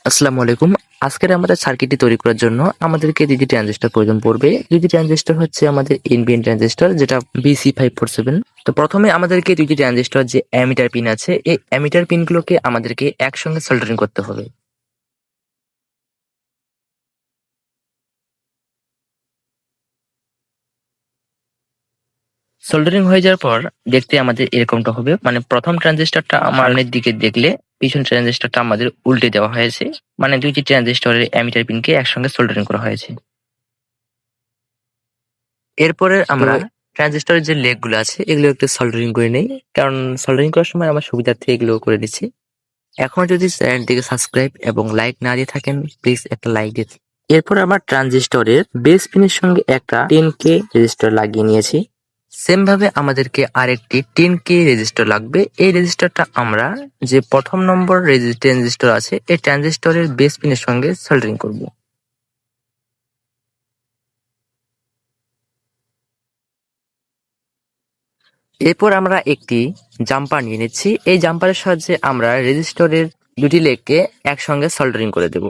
আসসালামু আলাইকুম। আজকের আমাদের সার্কিটটি তৈরি করার জন্য আমাদেরকে দুটি ট্রানজিস্টর প্রয়োজন পড়বে। দুটি ট্রানজিস্টর হচ্ছে আমাদের এনপিএন ট্রানজিস্টর, যেটা BC547। তো প্রথমে আমাদেরকে দুটি ট্রানজিস্টর যে অ্যামিটার পিন আছে, এই অ্যামিটার পিনগুলোকে আমাদেরকে একসঙ্গে সোল্ডারিং করতে হবে। সোল্ডারিং হয়ে যাওয়ার পর দেখতে আমাদের এরকমটা হবে, মানে প্রথম ট্রানজিস্টরটা আমার সামনের দিকে দেখলে পিছন ট্রানজিস্টরটা আমাদের উল্টে দেওয়া হয়েছে, মানে দুইটি ট্রানজিস্টরের অ্যামিটার পিনকে একসঙ্গে সোল্ডারিং করা হয়েছে। এরপরে আমরা ট্রানজিস্টরের যে লেগ গুলো আছে এগুলো একটু সোল্ডারিং করে নেই, কারণ সোল্ডারিং করার সময় আমার সুবিধার্থে এগুলো করে দিচ্ছি। এখন যদি চ্যানেলটিকে সাবস্ক্রাইব এবং লাইক না দিয়ে থাকেন, প্লিজ একটা লাইক দিয়ে। এরপর আমার ট্রানজিস্টরের বেস পিনের সঙ্গে একটা 10K রেজিস্টার লাগিয়ে নিয়েছি। সেম ভাবে আমাদেরকে আরেকটি 10K রেজিস্টার লাগবে। এই রেজিস্টারটা আমরা যে প্রথম নম্বর ট্রানজিস্টর আছে এই ট্রানজিস্টরের বেস পিনের সঙ্গে সোল্ডারিং করব। এরপর আমরা একটি জাম্পার নিয়ে নিচ্ছি। এই জাম্পারের সাহায্যে আমরা রেজিস্টরের দুটি লেগকে একসঙ্গে সোল্ডারিং করে দেব।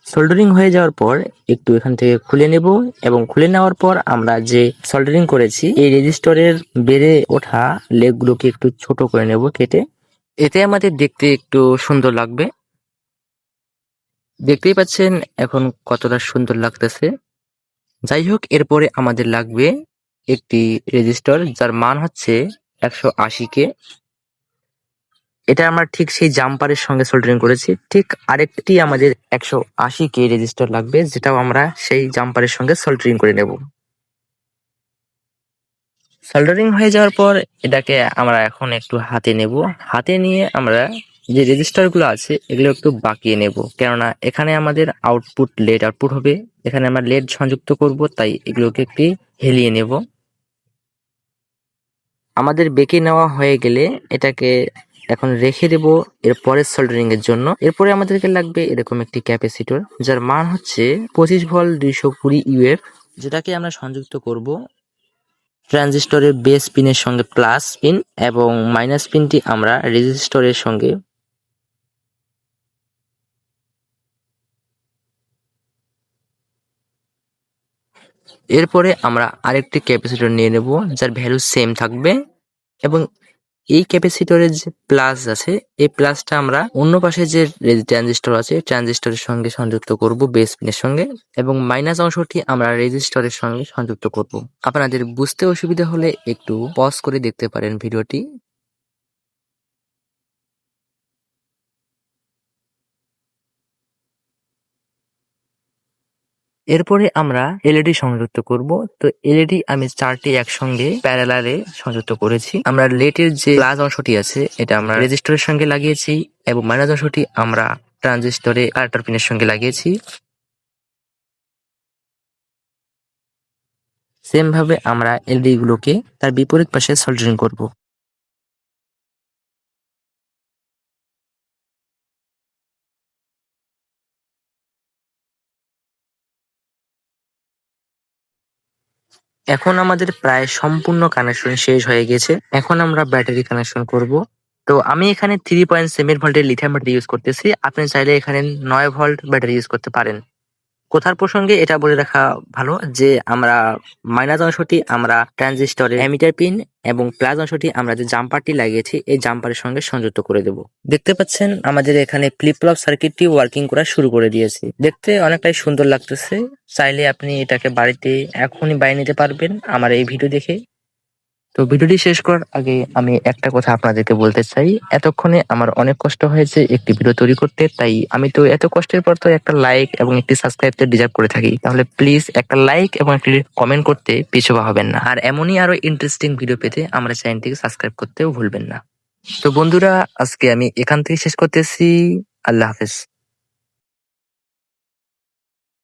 সোল্ডারিং হয়ে যাওয়ার পর একটু এখান থেকে খুলে নেব, এবং খুলে নেওয়ার পর আমরা যে সোল্ডারিং করেছি এই রেজিস্টরের বেড়ে ওঠা লেগগুলোকে একটু ছোট করে নেব কেটে। এতে আমাদের দেখতে একটু সুন্দর লাগবে। দেখতেই পাচ্ছেন এখন কতটা সুন্দর লাগতেছে। যাই হোক, এরপরে আমাদের লাগবে একটি রেজিস্টর যার মান হচ্ছে 180K। এটা আমরা ঠিক সেই জাম্পারের সঙ্গে সোল্ডারিং করেছি। ঠিক আরেকটি আমাদের 180K রেজিস্টর লাগবে, যেটাও আমরা সেই জাম্পারের সঙ্গে সোল্ডারিং করে নেব। সোল্ডারিং হয়ে যাওয়ার পর এটাকে আমরা এখন একটু হাতে নেব। হাতে নিয়ে আমরা যে রেজিস্টার গুলো আছে এগুলো একটু বাঁকিয়ে নেব, কেননা এখানে আমাদের আউটপুট লেড আউটপুট হবে। এখানে আমরা লেড সংযুক্ত করব, তাই এগুলোকে একটু হেলিয়ে নেব। আমাদের বেঁকে নেওয়া হয়ে গেলে এটাকে এখন রেখে দেব এর পরের সোল্ডারিং এর জন্য। এরপরে আমাদেরকে লাগবে এরকম একটি ক্যাপাসিটর, যার মান হচ্ছে 25 ভোল্ট 220 UF, যেটাকে আমরা সংযুক্ত করব ট্রানজিস্টরের বেস পিনের সঙ্গে প্লাস পিন, এবং মাইনাস পিনটি আমরা রেজিস্টরের সঙ্গে। এরপরে আমরা আরেকটি ক্যাপাসিটর নিয়ে নেব যার ভ্যালু সেম থাকবে, এবং এই ক্যাপাসিটরের যে প্লাস আছে এই প্লাসটা আমরা অন্য পাশে যে ট্রানজিস্টর আছে ট্রানজিস্টরের সঙ্গে সংযুক্ত করব বেস পিনের সঙ্গে, এবং মাইনাস অংশটি আমরা রেজিস্টরের সঙ্গে সংযুক্ত করব। আপনাদের বুঝতে অসুবিধা হলে একটু পজ করে দেখতে পারেন ভিডিওটি। এরপরে আমরা এলইডি সংযুক্ত করব। তো এলইডি আমি 4টি একসঙ্গে প্যারালালে সংযুক্ত করেছি। আমরা লেটের যে প্লাস অংশটি আছে এটা আমরা রেজিস্টরের সঙ্গে লাগিয়েছি, এবং মাইনাস অংশটি আমরা ট্রানজিস্টরে কানেক্টর পিনের সঙ্গে লাগিয়েছি। সেম ভাবে আমরা এলইডি গুলোকে তার বিপরীত পাশে সোল্ডারিং করব। এখন আমাদের প্রায় সম্পূর্ণ কানেকশন শেষ হয়ে গেছে। এখন আমরা ব্যাটারি কানেকশন করব। তো আমি এখানে 3.7 ভোল্টের লিথিয়াম ব্যাটারি ইউজ করতেছি। আপনি চাইলে এখানে 9 ভোল্ট ব্যাটারি ইউজ করতে পারেন। কথার প্রসঙ্গে এটা বলে রাখা ভালো যে আমরা মাইনাস অংশটি আমরা ট্রানজিস্টরের অ্যামিটার পিন, এবং প্লাস অংশটি আমরা যে জাম্পারটি লাগিয়েছি এই জাম্পারের সঙ্গে সংযুক্ত করে দেব। দেখতে পাচ্ছেন আমাদের এখানে ফ্লিপ ফ্লপ সার্কিটটি ওয়ার্কিং করা শুরু করে দিয়েছে। দেখতে অনেকটাই সুন্দর লাগতেছে। চাইলে আপনি এটাকে বাড়িতে এখনই বানিয়ে নিতে পারবেন আমার এই ভিডিও দেখে। তো ভিডিওটি শেষ করার আগে আমি একটা কথা আপনাদেরকে বলতে চাই। এতক্ষণে আমার অনেক কষ্ট হয়েছে একটি ভিডিও তৈরি করতে, তাই আমি তো এত কষ্টের পর তো একটা লাইক এবং একটি সাবস্ক্রাইব তো ডিজার্ভ করে থাকি। তাহলে প্লিজ একটা লাইক এবং একটি কমেন্ট করতে পিছু পা হবেন না। আর এমনই আরো ইন্টারেস্টিং ভিডিও পেতে আমরা চ্যানেলটিকে সাবস্ক্রাইব করতেও ভুলবেন না। তো বন্ধুরা, আজকে আমি এখান থেকে শেষ করতেছি। আল্লাহ হাফেজ।